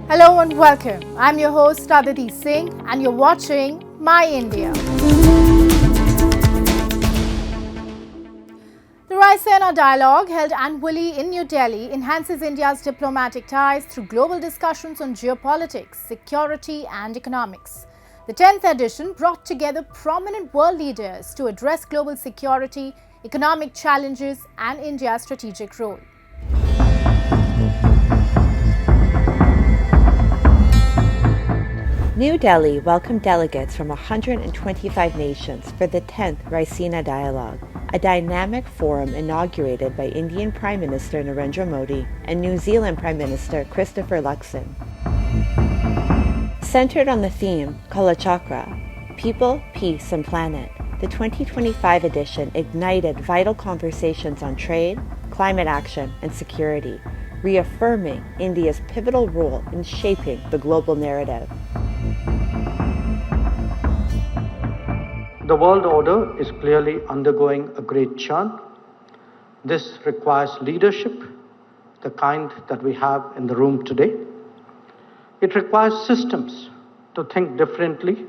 Hello and welcome. I'm your host Aditi Singh and you're watching My India. The Raisina Dialogue, held annually in New Delhi, enhances India's diplomatic ties through global discussions on geopolitics, security and economics. The 10th edition brought together prominent world leaders to address global security, economic challenges and India's strategic role. New Delhi welcomed delegates from 125 nations for the 10th Raisina Dialogue, a dynamic forum inaugurated by Indian Prime Minister Narendra Modi and New Zealand Prime Minister Christopher Luxon. Centered on the theme Kalachakra, People, Peace and Planet, the 2025 edition ignited vital conversations on trade, climate action and security, reaffirming India's pivotal role in shaping the global narrative. The world order is clearly undergoing a great churn. This requires leadership, the kind that we have in the room today. It requires systems to think differently,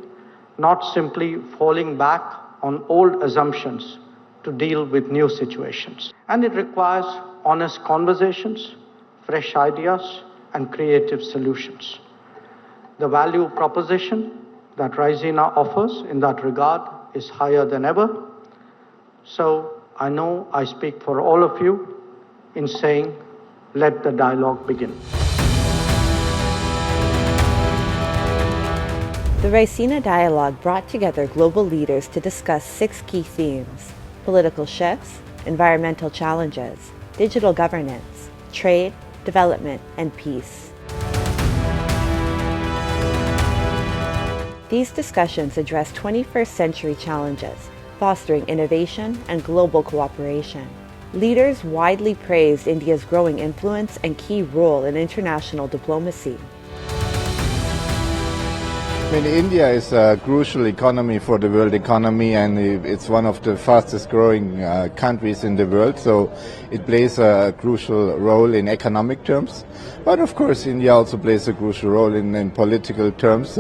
not simply falling back on old assumptions to deal with new situations. And it requires honest conversations, fresh ideas, and creative solutions. The value proposition that Raisina offers in that regard is higher than ever. So I know I speak for all of you in saying, let the dialogue begin. The Raisina Dialogue brought together global leaders to discuss 6 key themes: political shifts, environmental challenges, digital governance, trade, development, and peace. These discussions address 21st century challenges, fostering innovation and global cooperation. Leaders widely praised India's growing influence and key role in international diplomacy. India is a crucial economy for the world economy, and it's one of the fastest growing countries in the world, so it plays a crucial role in economic terms. But of course India also plays a crucial role in political terms,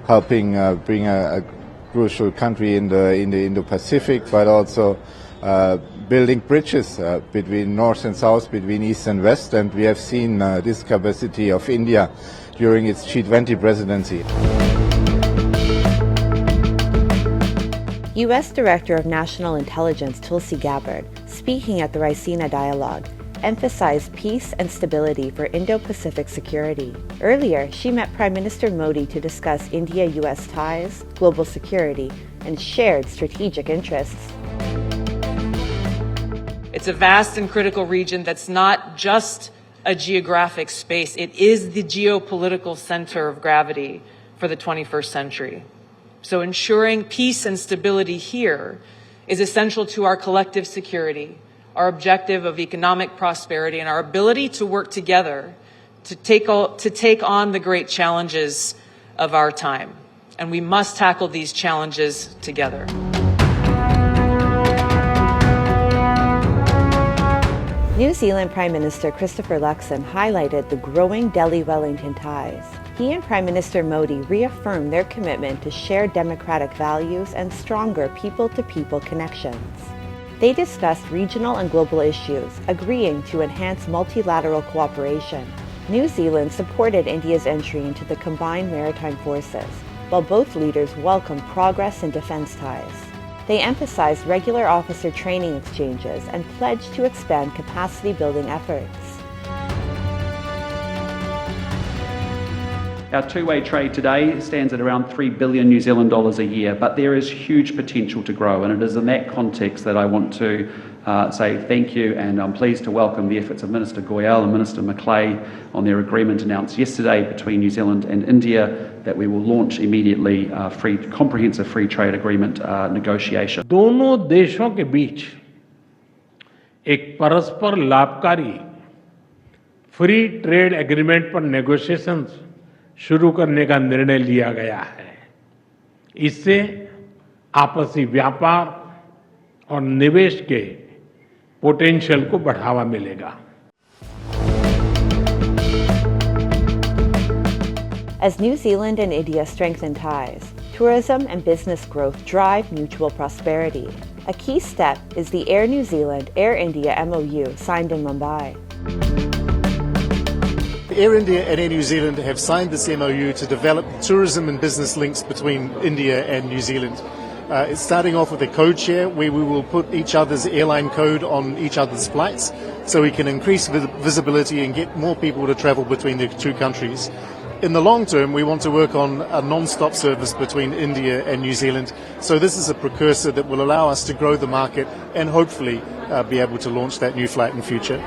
helping bring a crucial country in the Indo-Pacific, but also building bridges between North and South, between East and West, and we have seen this capacity of India during its G20 presidency. U.S. Director of National Intelligence Tulsi Gabbard, speaking at the Raisina Dialogue, emphasized peace and stability for Indo-Pacific security. Earlier, she met Prime Minister Modi to discuss India-US ties, global security, and shared strategic interests. It's a vast and critical region that's not just a geographic space. It is the geopolitical center of gravity for the 21st century. So ensuring peace and stability here is essential to our collective security, our objective of economic prosperity, and our ability to work together to take on the great challenges of our time. And we must tackle these challenges together. New Zealand Prime Minister Christopher Luxon highlighted the growing Delhi-Wellington ties. He and Prime Minister Modi reaffirmed their commitment to shared democratic values and stronger people-to-people connections. They discussed regional and global issues, agreeing to enhance multilateral cooperation. New Zealand supported India's entry into the combined maritime forces, while both leaders welcomed progress in defense ties. They emphasized regular officer training exchanges and pledged to expand capacity-building efforts. Our two-way trade today stands at around $3 billion New Zealand dollars a year, but there is huge potential to grow, and it is in that context that I want to say thank you, and I'm pleased to welcome the efforts of Minister Goyal and Minister Macleay on their agreement announced yesterday between New Zealand and India that we will launch immediately comprehensive free trade agreement negotiation. दोनों देशों के बीच एक परस्पर लाभकारी free trade agreement पर negotiations शुरू करने का निर्णय लिया गया है। इससे आपसी व्यापार और निवेश के पोटेंशियल को बढ़ावा मिलेगा। As New Zealand and India strengthen ties, tourism and business growth drive mutual prosperity. A key step is the Air New Zealand Air India MOU signed in Mumbai. Air India and Air New Zealand have signed this MOU to develop tourism and business links between India and New Zealand. It's starting off with a code share where we will put each other's airline code on each other's flights so we can increase visibility and get more people to travel between the two countries. In the long term, we want to work on a non-stop service between India and New Zealand. So this is a precursor that will allow us to grow the market and hopefully be able to launch that new flight in future.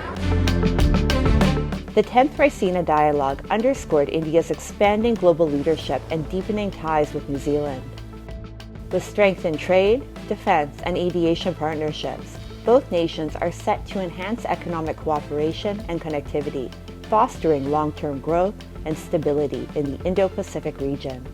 The 10th Raisina Dialogue underscored India's expanding global leadership and deepening ties with New Zealand. With strength in trade, defense, and aviation partnerships, both nations are set to enhance economic cooperation and connectivity, fostering long-term growth and stability in the Indo-Pacific region.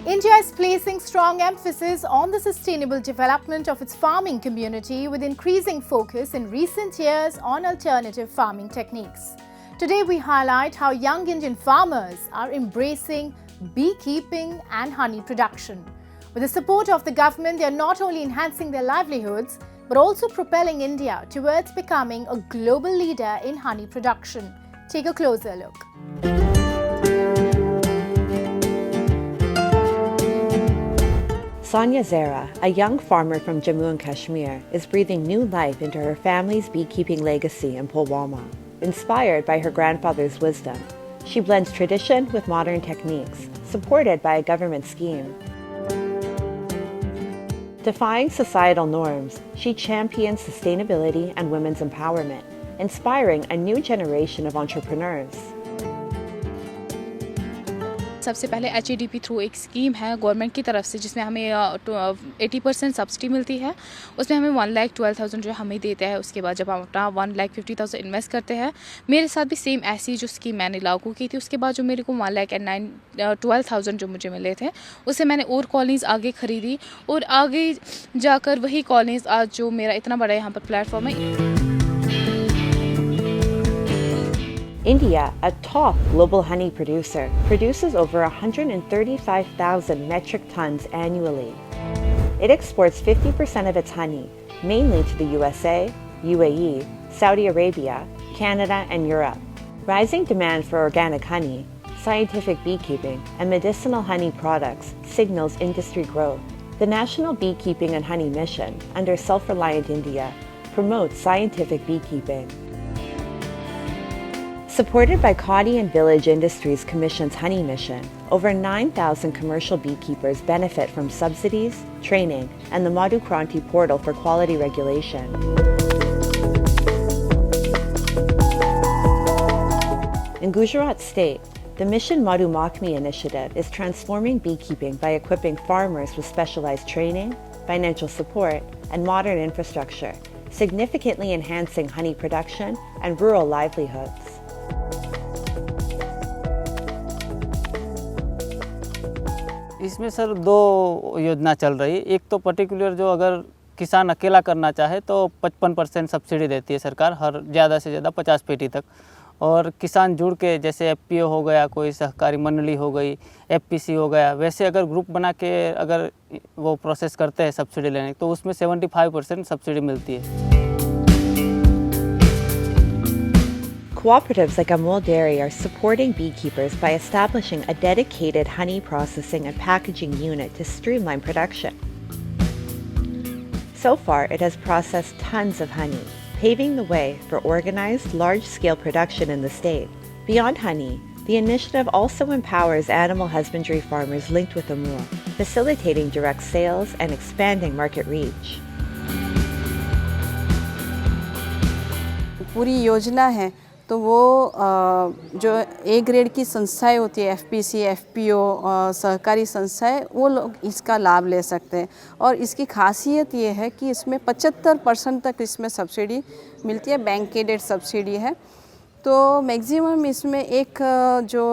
India is placing strong emphasis on the sustainable development of its farming community with increasing focus in recent years on alternative farming techniques. Today we highlight how young Indian farmers are embracing beekeeping and honey production. With the support of the government, they are not only enhancing their livelihoods, but also propelling India towards becoming a global leader in honey production. Take a closer look. Sonia Zara, a young farmer from Jammu and Kashmir, is breathing new life into her family's beekeeping legacy in Pulwama. Inspired by her grandfather's wisdom, she blends tradition with modern techniques, supported by a government scheme. Defying societal norms, she champions sustainability and women's empowerment, inspiring a new generation of entrepreneurs. सबसे पहले HADP through एक scheme है government की तरफ से जिसमें हमें 80% subsidy मिलती है। उसमें हमें 1,12,000 जो हमें देते हैं। उसके बाद जब हम अपना 1,50,000 इन्वेस्ट करते हैं, मेरे साथ भी सेम ऐसी जो स्कीम मैंने लागू की थी। उसके बाद जो मेरे को 1,12,000 जो मुझे मिले थे, उससे मैंने और कॉलोनीज़ आगे ख़रीदी और आगे जाकर वही कॉलोनीज़ आज जो मेरा इतना बड़ा यहाँ पर प्लेटफॉर्म है। India, a top global honey producer, produces over 135,000 metric tons annually. It exports 50% of its honey, mainly to the USA, UAE, Saudi Arabia, Canada, and Europe. Rising demand for organic honey, scientific beekeeping, and medicinal honey products signals industry growth. The National Beekeeping and Honey Mission, under Self-Reliant India, promotes scientific beekeeping. Supported by Kochi and Village Industries Commission's Honey Mission, over 9,000 commercial beekeepers benefit from subsidies, training, and the Madhu Kranti portal for quality regulation. In Gujarat State, the Mission Madhu Makhmi initiative is transforming beekeeping by equipping farmers with specialized training, financial support, and modern infrastructure, significantly enhancing honey production and rural livelihoods. इसमें sir दो योजना चल रही है। एक तो particular जो अगर किसान अकेला करना चाहे तो 55% सब्सिडी देती है सरकार, हर ज़्यादा से ज़्यादा 50 पेटी तक। और किसान जुड़ के जैसे FPO हो गया, कोई सहकारी मंडली हो गई, FPC हो गया, वैसे अगर ग्रुप बना के अगर वो प्रोसेस करते हैं सब्सिडी लेने तो उसमें 75% सब्सिडी मिलती है। Cooperatives like Amul Dairy are supporting beekeepers by establishing a dedicated honey processing and packaging unit to streamline production. So far, it has processed tons of honey, paving the way for organized, large-scale production in the state. Beyond honey, the initiative also empowers animal husbandry farmers linked with Amul, facilitating direct sales and expanding market reach. पूरी योजना है तो वो जो A grade की संस्थाएं होती है, FPC, FPO, सहकारी संस्थाएं, वो लोग इसका लाभ ले सकते हैं। और इसकी खासियत ये है कि इसमें 75% तक इसमें सब्सिडी मिलती है, बैंक एडेड सब्सिडी है। तो मैक्सिमम इसमें एक जो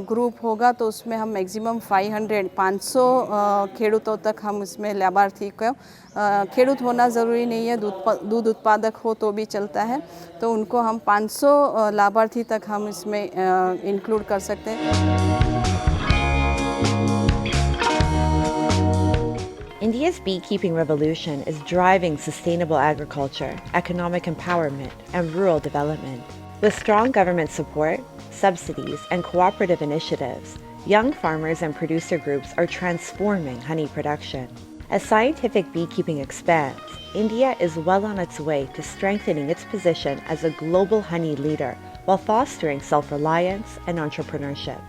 ग्रुप होगा तो उसमें हम मैक्सिमम 500 खेडूतों तक हम इसमें लाभार्थी को खेडूत होना ज़रूरी नहीं है, दूध उत्पादक हो तो भी चलता है, तो उनको हम 500 लाभार्थी तक हम इसमें इंक्लूड कर सकते हैं। India's beekeeping revolution is driving sustainable agriculture, economic empowerment, and rural development. With strong government support, subsidies, and cooperative initiatives, young farmers and producer groups are transforming honey production. As scientific beekeeping expands, India is well on its way to strengthening its position as a global honey leader while fostering self-reliance and entrepreneurship.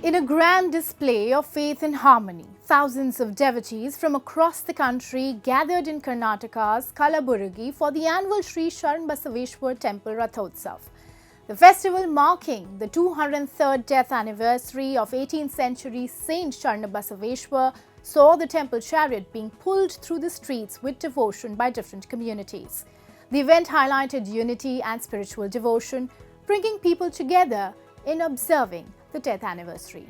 In a grand display of faith and harmony, thousands of devotees from across the country gathered in Karnataka's Kalaburagi for the annual Sri Sharanbasaveshwar Temple Rathotsav. The festival marking the 203rd death anniversary of 18th century Saint Sharanbasaveshwar saw the temple chariot being pulled through the streets with devotion by different communities. The event highlighted unity and spiritual devotion, bringing people together in observing the death anniversary.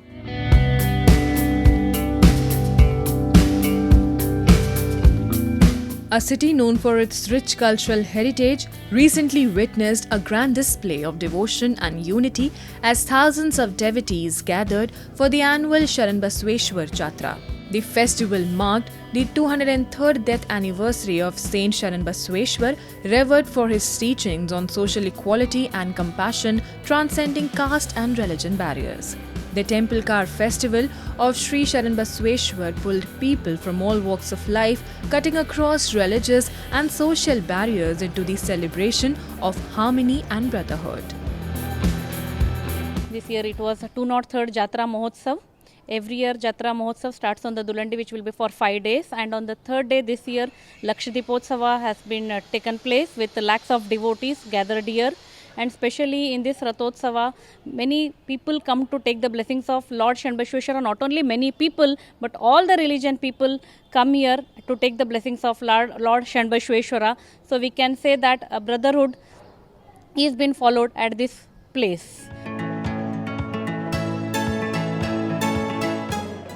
A city known for its rich cultural heritage recently witnessed a grand display of devotion and unity as thousands of devotees gathered for the annual Sharanbasaveshwar Jatra. The festival marked the 203rd death anniversary of Saint Sharanbasaveshwar, revered for his teachings on social equality and compassion transcending caste and religion barriers. The temple car festival of Sri Sharanbasaveshwar pulled people from all walks of life, cutting across religious and social barriers into the celebration of harmony and brotherhood. This year it was 203rd Jatra Mahotsav. Every year Jatra Mahotsav starts on the Dulandi, which will be for 5 days, and on the third day this year Lakshadipotsava has been taken place with lakhs of devotees gathered here. And especially in this Rathotsava, many people come to take the blessings of Lord Sharanbasaveshwara. Not only many people, but all the religion people come here to take the blessings of Lord Sharanbasaveshwara. So we can say that a brotherhood is been followed at this place.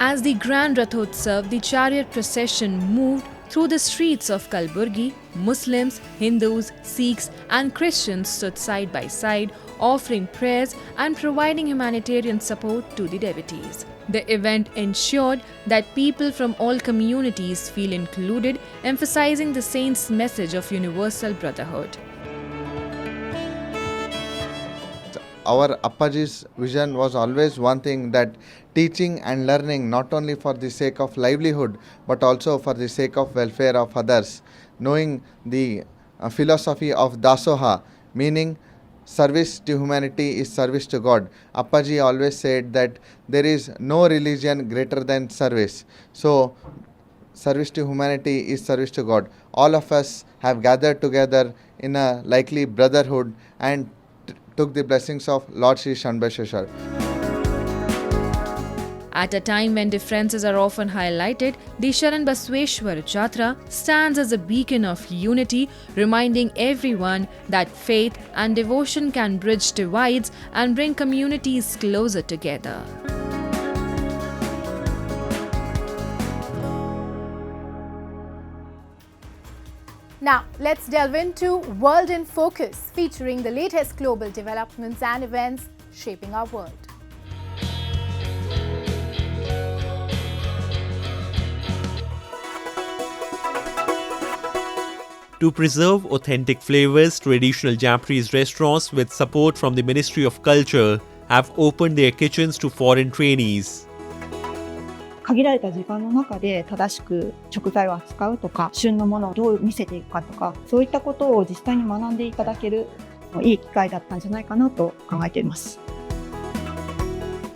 As the Grand Rathotsav, the chariot procession moved through the streets of Kalaburagi, Muslims, Hindus, Sikhs and Christians stood side by side, offering prayers and providing humanitarian support to the devotees. The event ensured that people from all communities feel included, emphasizing the saint's message of universal brotherhood. Our Appaji's vision was always one thing, that teaching and learning not only for the sake of livelihood but also for the sake of welfare of others. Knowing the philosophy of Dasoha, meaning service to humanity is service to God. Appaji always said that there is no religion greater than service. So service to humanity is service to God. All of us have gathered together in a likely brotherhood and took the blessings of Lord Sri Sharanbasaveshwar. At a time when differences are often highlighted, the Sharanbasaveshwar Jatra stands as a beacon of unity, reminding everyone that faith and devotion can bridge divides and bring communities closer together. Now, let's delve into World in Focus, featuring the latest global developments and events shaping our world. To preserve authentic flavors, traditional Japanese restaurants with support from the Ministry of Culture have opened their kitchens to foreign trainees. 限られた時間の中で正しく食材を扱うとか、旬のものをどう見せていくかとか、そういったことを実際に学んでいただけるいい機会だったんじゃないかなと考えています。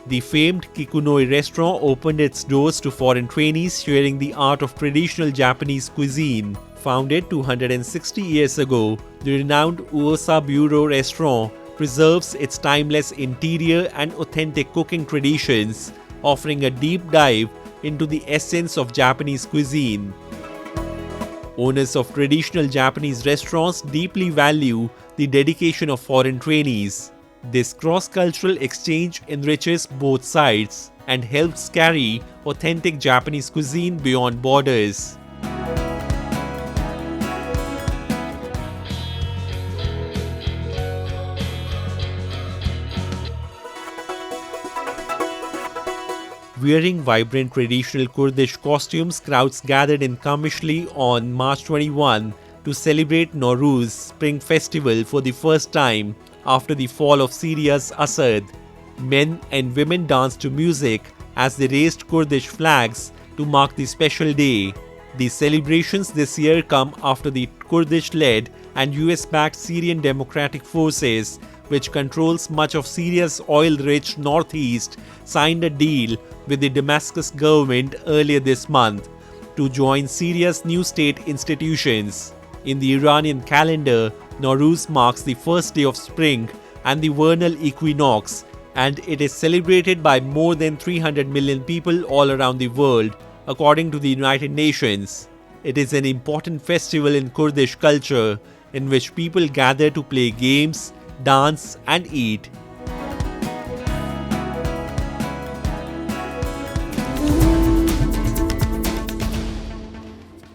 The famed Kikunoi restaurant opened its doors to foreign trainees sharing the art of traditional Japanese cuisine. Founded 260 years ago, the renowned Uosa Bureau restaurant preserves its timeless interior and authentic cooking traditions, offering a deep dive into the essence of Japanese cuisine. Owners of traditional Japanese restaurants deeply value the dedication of foreign trainees. This cross-cultural exchange enriches both sides and helps carry authentic Japanese cuisine beyond borders. Wearing vibrant traditional Kurdish costumes, crowds gathered in Kamishli on March 21 to celebrate Nowruz Spring Festival for the first time after the fall of Syria's Assad. Men and women danced to music as they raised Kurdish flags to mark the special day. The celebrations this year come after the Kurdish-led and US-backed Syrian Democratic Forces, which controls much of Syria's oil-rich northeast, signed a deal with the Damascus government earlier this month to join Syria's new state institutions. In the Iranian calendar, Nowruz marks the first day of spring and the vernal equinox, and it is celebrated by more than 300 million people all around the world, according to the United Nations. It is an important festival in Kurdish culture in which people gather to play games, dance, and eat.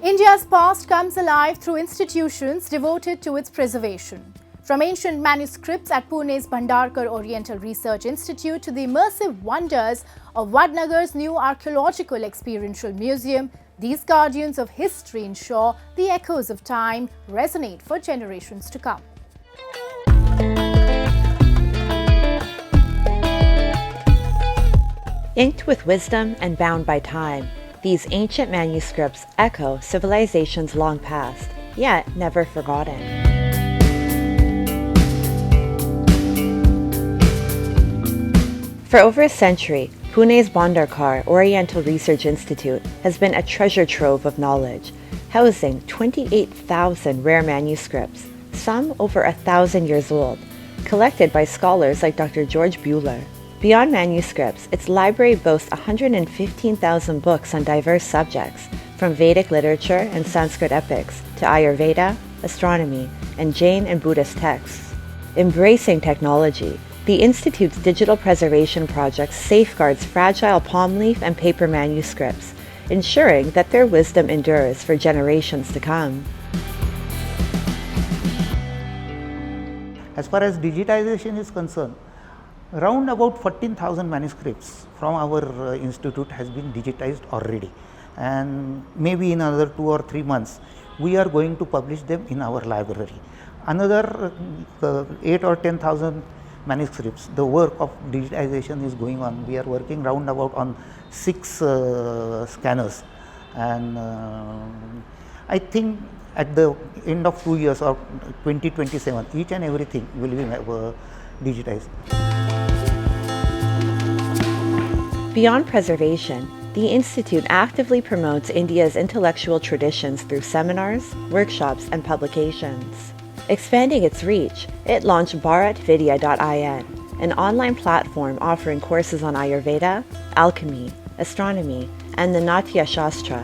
India's past comes alive through institutions devoted to its preservation. From ancient manuscripts at Pune's Bhandarkar Oriental Research Institute to the immersive wonders of Vadnagar's new archaeological experiential museum, these guardians of history ensure the echoes of time resonate for generations to come. Inked with wisdom and bound by time, these ancient manuscripts echo civilizations long past, yet never forgotten. For over a century, Pune's Bhandarkar Oriental Research Institute has been a treasure trove of knowledge, housing 28,000 rare manuscripts, some over 1,000 years old, collected by scholars like Dr. George Buehler. Beyond manuscripts, its library boasts 115,000 books on diverse subjects, from Vedic literature and Sanskrit epics to Ayurveda, astronomy, and Jain and Buddhist texts. Embracing technology, the Institute's digital preservation project safeguards fragile palm leaf and paper manuscripts, ensuring that their wisdom endures for generations to come. As far as digitization is concerned, around about 14,000 manuscripts from our institute has been digitized already, and maybe in another 2 or 3 months we are going to publish them in our library. Another 8 or 10,000 manuscripts, the work of digitization is going on. We are working round about on 6 scanners, and I think at the end of 2 years or 2027, each and everything will be digitized. Beyond preservation, the Institute actively promotes India's intellectual traditions through seminars, workshops, and publications. Expanding its reach, it launched bharatvidya.in, an online platform offering courses on Ayurveda, alchemy, astronomy, and the Natya Shastra.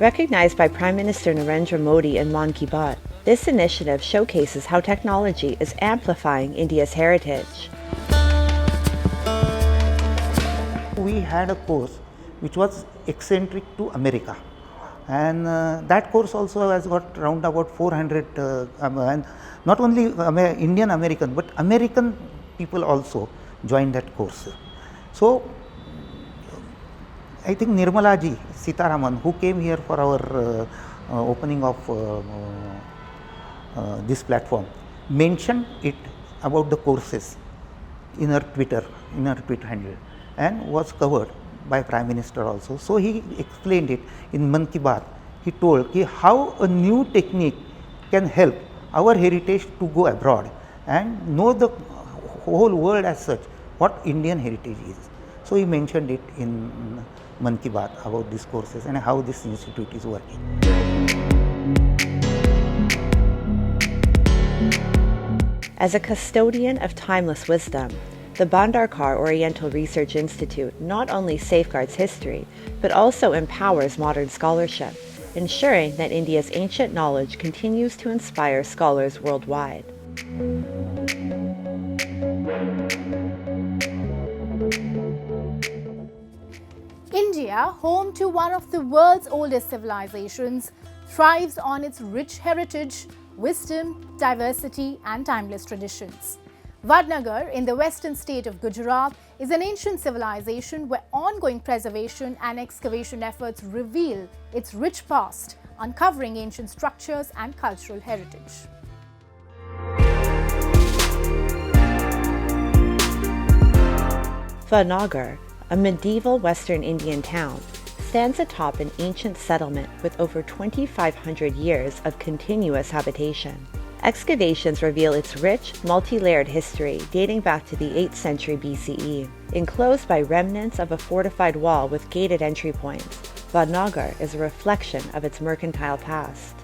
Recognized by Prime Minister Narendra Modi in Mann Ki Baat, this initiative showcases how technology is amplifying India's heritage. We had a course which was eccentric to America, and that course also has got round about 400 and not only Indian American but American people also joined that course. So I think Nirmala ji Sitaraman, who came here for our opening of this platform, mentioned it about the courses in her Twitter handle, and was covered by Prime Minister also. So he explained it in Mann Ki Baat. He told how a new technique can help our heritage to go abroad and know the whole world as such what Indian heritage is. So he mentioned it in Mann Ki Baat about these courses and how this institute is working. As a custodian of timeless wisdom, the Bhandarkar Oriental Research Institute not only safeguards history, but also empowers modern scholarship, ensuring that India's ancient knowledge continues to inspire scholars worldwide. India, home to one of the world's oldest civilizations, thrives on its rich heritage, wisdom, diversity, and timeless traditions. Vadnagar, in the western state of Gujarat, is an ancient civilization where ongoing preservation and excavation efforts reveal its rich past, uncovering ancient structures and cultural heritage. Vadnagar, a medieval Western Indian town, stands atop an ancient settlement with over 2,500 years of continuous habitation. Excavations reveal its rich, multi-layered history dating back to the 8th century BCE. Enclosed by remnants of a fortified wall with gated entry points, Vadnagar is a reflection of its mercantile past.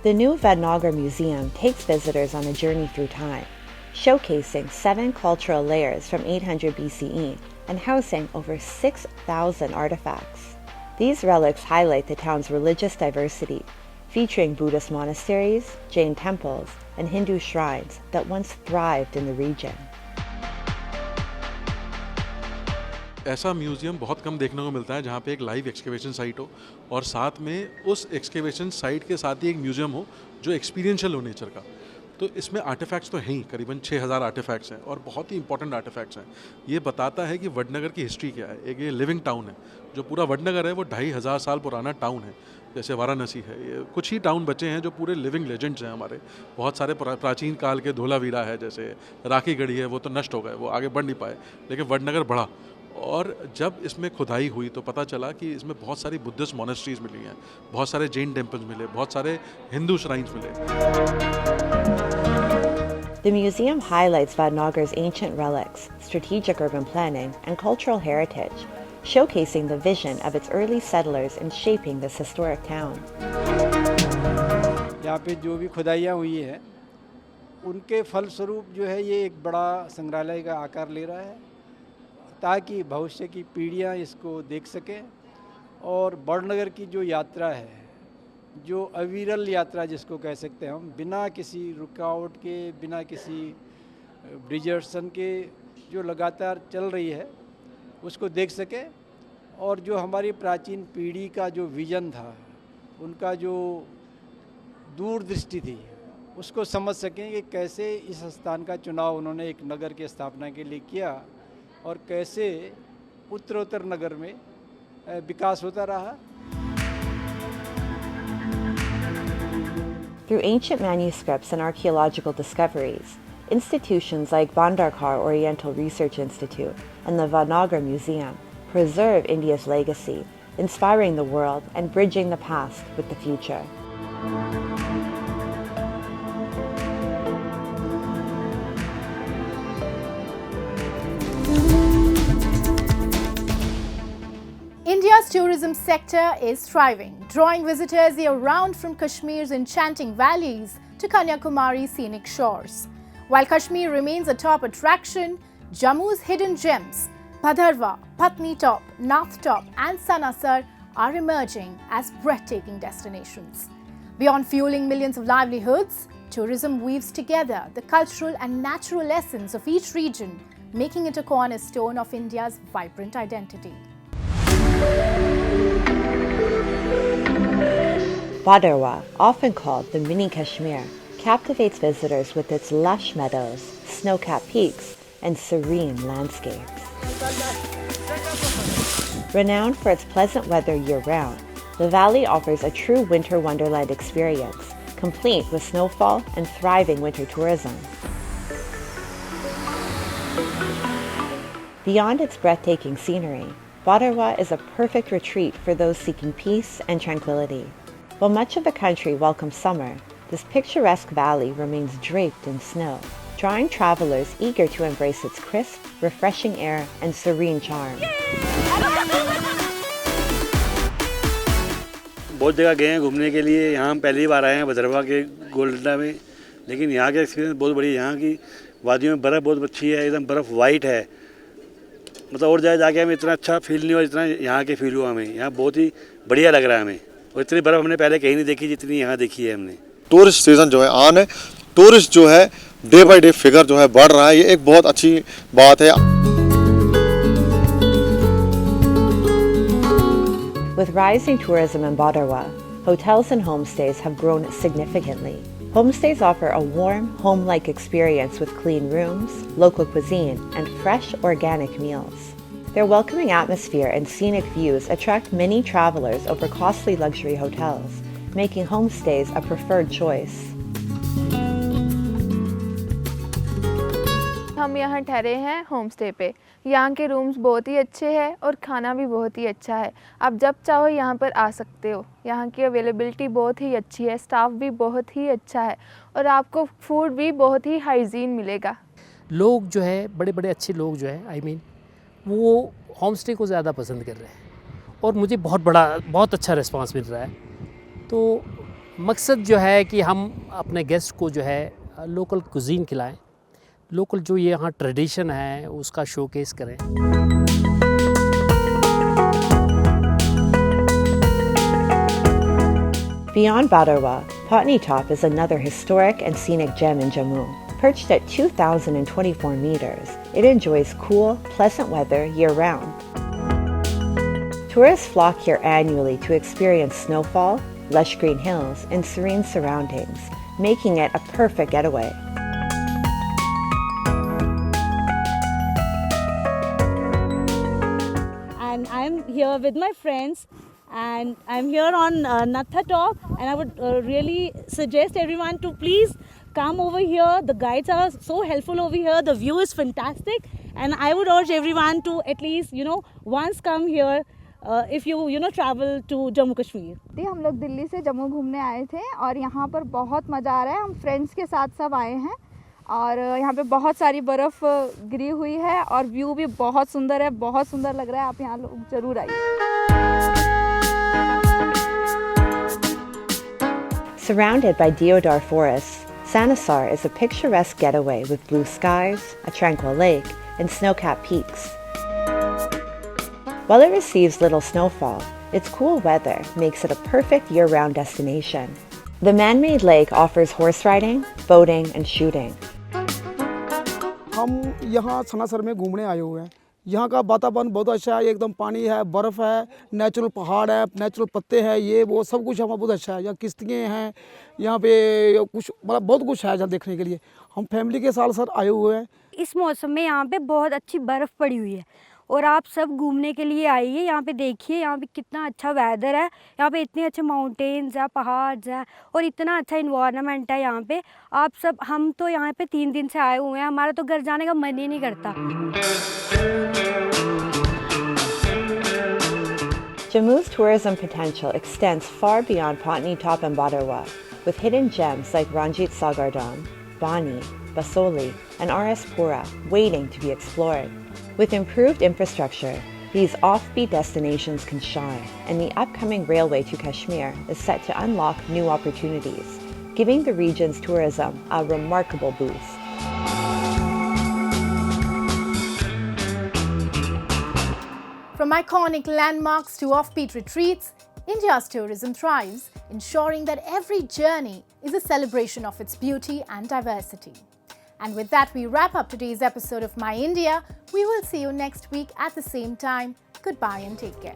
The new Vadnagar Museum takes visitors on a journey through time, showcasing 7 cultural layers from 800 BCE and housing over 6,000 artifacts. These relics highlight the town's religious diversity, featuring Buddhist monasteries, Jain temples, and Hindu shrines that once thrived in the region. ऐसा museum बहुत कम देखने को मिलता है जहाँ पे एक live excavation site हो और साथ में उस एक्सकेवेशन साइट के साथ ही एक म्यूज़ियम हो जो एक्सपीरियंशियल हो नेचर का। तो इसमें आर्टिफैक्ट्स तो हैं ही, करीबन 6000 आर्टिफैक्ट्स हैं और बहुत ही इंपॉर्टेंट आर्टिफैक्ट्स हैं। ये बताता है कि वडनगर की हिस्ट्री क्या है। एक ये लिविंग टाउन है, जो पूरा वडनगर है वो 2500 साल पुराना टाउन है। जैसे वाराणसी है, ये कुछ ही टाउन बचे हैं जो पूरे लिविंग लेजेंड्स हैं हमारे। बहुत सारे प्राचीन काल के धोलावीरा है, जैसे राखी गढ़ी है, वो तो नष्ट हो गए, वो आगे बढ़ नहीं पाए, लेकिन वडनगर बढ़ा। और जब इसमें खुदाई हुई तो पता चला कि इसमें बहुत सारी बुद्धिस्ट मोनेस्ट्रीज मिली हैं, बहुत सारे जैन टेम्पल्स मिले, बहुत सारे हिंदू श्राइन्स मिले। The museum highlights Vadnagar's ancient relics, strategic urban planning, and cultural heritage, showcasing the vision of its early settlers in shaping this historic town. यहाँ पे जो भी खुदाइयाँ हुई हैं, उनके फलस्वरूप जो है ये एक बड़ा संग्रहालय का आकार ले रहा है, ताकि भविष्य की पीढ़ियाँ इसको देख सकें और वडनगर की जो यात्रा है, जो अविरल यात्रा जिसको कह सकते हैं हम, बिना किसी रुकावट के, बिना किसी डिजर्शन के जो लगातार चल रही है, उसको देख सके और जो हमारी प्राचीन पीढ़ी का जो विज़न था, उनका जो दूरदृष्टि थी, उसको समझ सकें कि कैसे इस स्थान का चुनाव उन्होंने एक नगर की स्थापना के लिए किया और कैसे उत्तरोत्तर नगर में विकास होता रहा। Through ancient manuscripts and archaeological discoveries, institutions like Bhandarkar Oriental Research Institute and the Vadnagar Museum preserve India's legacy, inspiring the world and bridging the past with the future. India's tourism sector is thriving, drawing visitors year-round from Kashmir's enchanting valleys to Kanyakumari's scenic shores. While Kashmir remains a top attraction, Jammu's hidden gems, Bhadarwah, Patni Top, Nath Top and Sanasar are emerging as breathtaking destinations. Beyond fueling millions of livelihoods, tourism weaves together the cultural and natural essence of each region, making it a cornerstone of India's vibrant identity. Bhadarwah, often called the mini Kashmir, captivates visitors with its lush meadows, snow-capped peaks, and serene landscapes. Renowned for its pleasant weather year-round, the valley offers a true winter wonderland experience, complete with snowfall and thriving winter tourism. Beyond its breathtaking scenery, Bhadarwah is a perfect retreat for those seeking peace and tranquility. While much of the country welcomes summer, this picturesque valley remains draped in snow, drawing travelers eager to embrace its crisp, refreshing air and serene charm. बहुत जगह गए हैं घूमने के लिए। यहाँ हम पहली बार आए हैं भदरवा के गोल्डा में लेकिन यहाँ का एक्सपीरियंस बहुत बढ़िया। यहाँ की वादियों में बर्फ़ बहुत अच्छी है, एकदम बर्फ़ वाइट है। मतलब और जगह जाके हमें इतना अच्छा फील नहीं हुआ जितना यहाँ के फील हुआ हमें। यहाँ बहुत ही बढ़िया लग रहा है हमें, और इतनी बर्फ़ हमने पहले कहीं नहीं देखी जितनी यहाँ देखी है हमने। टूरिस्ट सीज़न जो है ऑन है, टूरिस्ट जो है डे बाय डे फिगर जो है बढ़ रहा है, ये एक बहुत अच्छी बात है। With rising tourism in Badarwa, hotels and homestays have grown significantly. Homestays offer a warm, home-like experience with clean rooms, local cuisine, and fresh, organic meals. Their welcoming atmosphere and scenic views attract many travelers over costly luxury hotels, making homestays a preferred choice. हम यहाँ ठहरे हैं home stay पे। यहाँ के rooms बहुत ही अच्छे हैं और खाना भी बहुत ही अच्छा है। आप जब चाहो यहाँ पर आ सकते हो। यहाँ की अवेलेबिलिटी बहुत ही अच्छी है, स्टाफ भी बहुत ही अच्छा है और आपको फूड भी बहुत ही हाइजीन मिलेगा। लोग जो है बड़े बड़े अच्छे लोग जो है वो होम स्टे को ज़्यादा पसंद कर रहे हैं और मुझे बहुत अच्छा रिस्पांस मिल रहा है। तो मकसद जो है कि हम अपने गेस्ट को जो है लोकल कुजीन खिलाएं, लोकल जो ये यहाँ ट्रेडिशन है उसका शोकेस करें। Beyond Badarwa, Patnitop is another historic and scenic gem in Jammu. Perched at 2,024 meters, it enjoys cool, pleasant weather year-round. Tourists flock here annually to experience snowfall, lush green hills, and serene surroundings, making it a perfect getaway. And I'm here with my friends, and I'm here on Rathotsav, and I would really suggest everyone to please come over here. The guides are so helpful over here. The view is fantastic, and I would urge everyone to at least once come here if you travel to Jammu Kashmir. हम लोग दिल्ली से जम्मू घूमने आए थे और यहाँ पर बहुत मज़ा आ रहा है। हम फ्रेंड्स के साथ सब आए हैं और यहाँ पे बहुत सारी बर्फ़ गिरी हुई है और व्यू भी बहुत सुंदर है, बहुत सुंदर लग रहा है। आप यहाँ लोग ज़रूर आइए। Surrounded by deodar forests, Sanasar is a picturesque getaway with blue skies, a tranquil lake, and snow-capped peaks. While it receives little snowfall, its cool weather makes it a perfect year-round destination. The man-made lake offers horse riding, boating, and shooting. हम यहाँ सनासर में घूमने आए हुए हैं। यहाँ का वातावरण बहुत अच्छा है, एकदम पानी है, बर्फ़ है, नेचुरल पहाड़ है, नेचुरल पत्ते हैं, ये वो सब कुछ यहाँ बहुत अच्छा है। यहाँ किश्तियाँ हैं, यहाँ पे कुछ मतलब बहुत कुछ है यहाँ देखने के लिए। हम फैमिली के साथ सर आए हुए हैं। इस मौसम में यहाँ पे बहुत अच्छी बर्फ़ पड़ी हुई है और आप सब घूमने के लिए आइए। यहाँ पे देखिए, यहाँ पे कितना अच्छा वेदर है, यहाँ पे इतने अच्छे माउंटेन्स है, पहाड़ है और इतना अच्छा इन्वायरमेंट है यहाँ पे। आप सब, हम तो यहाँ पे 3 दिन से आए हुए हैं, हमारा तो घर जाने का मन ही नहीं करता। Jammu's tourism potential extends far beyond Patnitop and Badarwa, with hidden gems like Ranjit Sagar Dam, Bani, Basoli, and RS Pura waiting to be explored. With improved infrastructure, these offbeat destinations can shine, and the upcoming railway to Kashmir is set to unlock new opportunities, giving the region's tourism a remarkable boost. From iconic landmarks to offbeat retreats, India's tourism thrives, ensuring that every journey is a celebration of its beauty and diversity. And with that, we wrap up today's episode of My India. We will see you next week at the same time. Goodbye and take care.